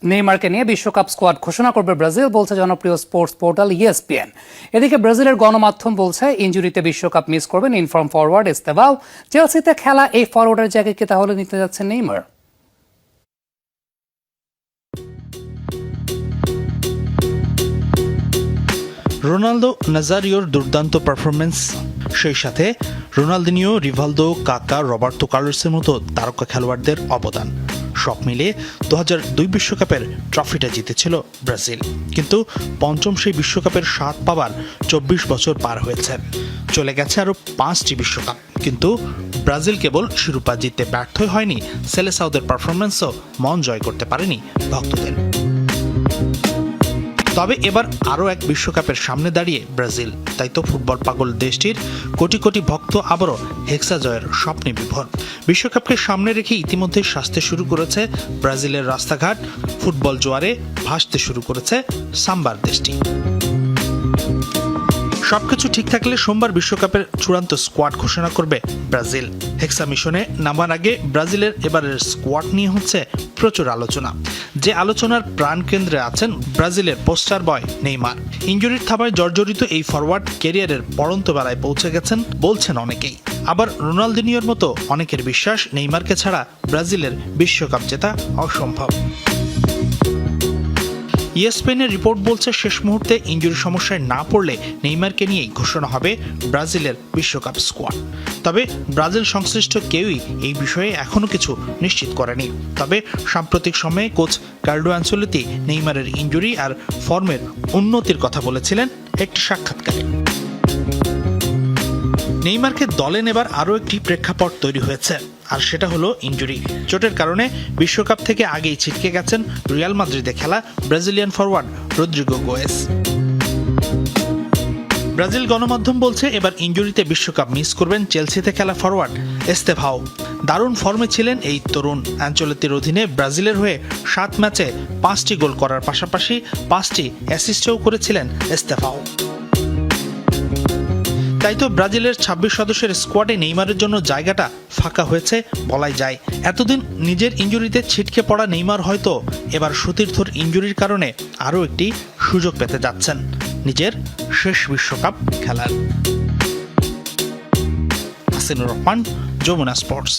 নেইমারকে নিয়ে বিশ্বকাপ স্কোয়াড ঘোষণা করবে ব্রাজিল, বলছে জনপ্রিয় স্পোর্টস পোর্টাল ESPN। এদিকে ব্রাজিলের গণমাধ্যম বলছে ইনজুরিতে বিশ্বকাপ মিস করবেন ইনফর্ম ফরওয়ার্ড এস্তেভাও। চেলসিতে খেলা এই ফরওয়ার্ডের জায়গায় কি তাহলে নিতে যাচ্ছেন নেইমার? রোনালদো নাজারিওর দুর্দান্ত পারফরমেন্স, সেই সাথে রোনালদিনিও, রিভালদো, কাকা, রবার্তো কার্লোসের মতো তারকা খেলোয়াড়দের অবদান সব মিলিয়ে 2002 বিশ্বকাপের ট্রফিটা জিতেছিল ব্রাজিল। কিন্তু পঞ্চম সেই বিশ্বকাপের স্বাদ পাবার 24 বছর পার হয়েছে, চলে গেছে আরও 5টি বিশ্বকাপ, কিন্তু ব্রাজিল কেবল শিরোপা জিততে ব্যর্থই হয়নি, সেলেসাওদের পারফরমেন্সও মন জয় করতে পারেনি ভক্তদের। তবে এবার আরও এক বিশ্বকাপের সামনে দাঁড়িয়ে ব্রাজিল, তাই তো ফুটবল পাগল দেশটির কোটি কোটি ভক্ত আবারও হেক্সা জয়ের স্বপ্নে বিভোর। বিশ্বকাপকে সামনে রেখে ইতিমধ্যে সাজতে শুরু করেছে ব্রাজিলের রাস্তাঘাট, ফুটবল জোয়ারে ভাসতে শুরু করেছে সাম্বার দেশটি। সবকিছু ঠিক থাকলে সোমবার বিশ্বকাপের চূড়ান্ত স্কোয়াড ঘোষণা করবে ব্রাজিল। হেক্সা মিশনে নামার আগে ব্রাজিলের এবারের স্কোয়াড নিয়ে হচ্ছে প্রচুর আলোচনা। যে আলোচনার প্রাণকেন্দ্রে আছেন ব্রাজিলের পোস্টার বয় নেইমার। ইনজুরির থাবায় জর্জরিত এই ফরওয়ার্ড ক্যারিয়ারের পড়ন্ত বেলায় পৌঁছে গেছেন বলছেন অনেকেই। আবার রোনালদিনিওর মতো অনেকের বিশ্বাস নেইমারকে ছাড়া ব্রাজিলের বিশ্বকাপ জেতা অসম্ভব। ESPN-এর রিপোর্ট বলছে শেষ মুহূর্তে ইনজুরি সমস্যায় না পড়লে নেইমারকে নিয়েই ঘোষণা হবে ব্রাজিলের বিশ্বকাপ স্কোয়াড। তবে ব্রাজিল সংশ্লিষ্ট কেউই এই বিষয়ে এখনো কিছু নিশ্চিত করেনি। তবে সাম্প্রতিক সময়ে কোচ কার্লো আনচেলত্তি নেইমারের ইনজুরি আর ফর্মের উন্নতির কথা বলেছিলেন একটি সাক্ষাৎকারে। নেইমারকে দলে নেবার আরও একটি প্রেক্ষাপট তৈরি হয়েছে, আর সেটা হলো ইনজুরি। চোটের কারণে বিশ্বকাপ থেকে আগেই ছিটকে গেছেন রিয়াল মাদ্রিদে খেলা ব্রাজিলিয়ান ফরওয়ার্ড রদ্রিগো গোয়েস। ব্রাজিল গণমাধ্যম বলছে এবার ইনজুরিতে বিশ্বকাপ মিস করবেন চেলসিতে খেলা ফরওয়ার্ড এস্তেভাও। দারুণ ফর্মে ছিলেন এই তরুণ। আনচেলত্তির অধীনে ব্রাজিলের হয়ে 7 ম্যাচে 5টি গোল করার পাশাপাশি 5টি অ্যাসিস্টও করেছিলেন এস্তেভাও। তাই তো ব্রাজিলের 26 সদস্যের স্কোয়াডে নেইমারের জন্য জায়গাটা ফাঁকা হয়েছে বলাই যায়। এতদিন নিজের ইনজুরিতে ছিটকে পড়া নেইমার হয়তো এবার সতীর্থর ইনজুরির কারণে আরও একটি সুযোগ পেতে যাচ্ছেন নিজের শেষ বিশ্বকাপ খেলার। হাসিনুর রহমান, যমুনা স্পোর্টস।